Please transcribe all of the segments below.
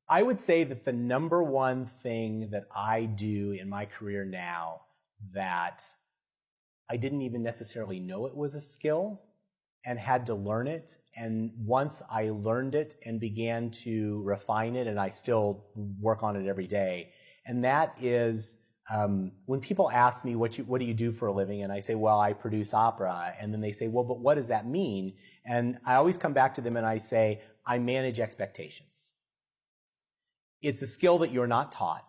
I would say that the number one thing that I do in my career now that I didn't even necessarily know it was a skill and had to learn it. And once I learned it and began to refine it, and I still work on it every day, and that is when people ask me, what do you do for a living? And I say, well, I produce opera. And then they say, well, but what does that mean? And I always come back to them and I say, I manage expectations. It's a skill that you're not taught.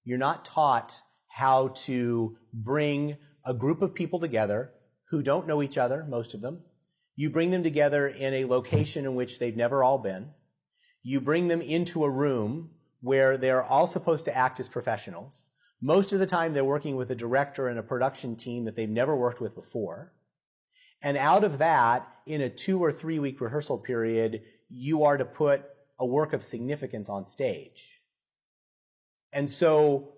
You're not taught how to bring a group of people together who don't know each other, most of them. You bring them together in a location in which they've never all been. You bring them into a room where they're all supposed to act as professionals. Most of the time, they're working with a director and a production team that they've never worked with before. And out of that, in a 2 or 3 week rehearsal period, you are to put a work of significance on stage. And so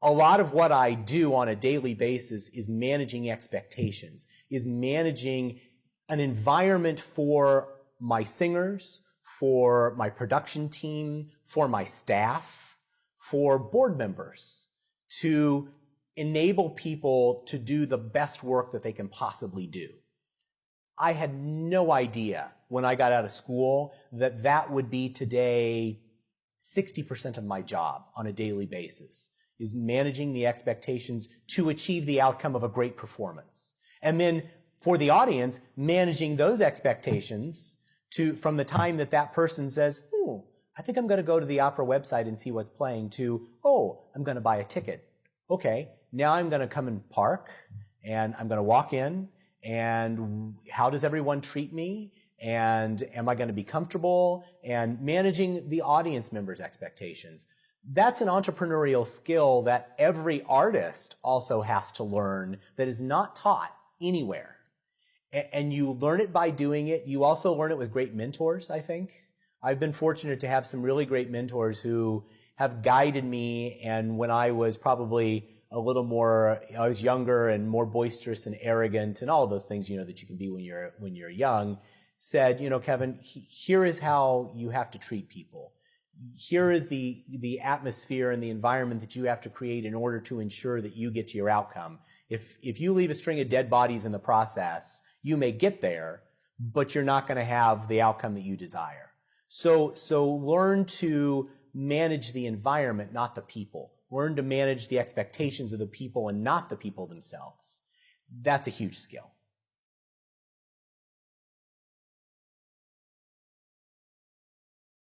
a lot of what I do on a daily basis is managing expectations, is managing an environment for my singers, for my production team, for my staff, for board members, to enable people to do the best work that they can possibly do. I had no idea when I got out of school that that would be today 60% of my job on a daily basis, is managing the expectations to achieve the outcome of a great performance. And then for the audience, managing those expectations from the time that that person says, I think I'm going to go to the opera website and see what's playing, to, I'm going to buy a ticket. Okay, now I'm going to come and park, and I'm going to walk in, and how does everyone treat me? And am I going to be comfortable? And managing the audience members' expectations. That's an entrepreneurial skill that every artist also has to learn, that is not taught anywhere. And you learn it by doing it. You also learn it with great mentors, I think. I've been fortunate to have some really great mentors who have guided me, and when I was probably a little more, I was younger and more boisterous and arrogant and all of those things, that you can be when you're young, said, Kevin, here is how you have to treat people. Here is the atmosphere and the environment that you have to create in order to ensure that you get to your outcome. If you leave a string of dead bodies in the process, you may get there, but you're not going to have the outcome that you desire. So learn to manage the environment, not the people. Learn to manage the expectations of the people and not the people themselves. That's a huge skill.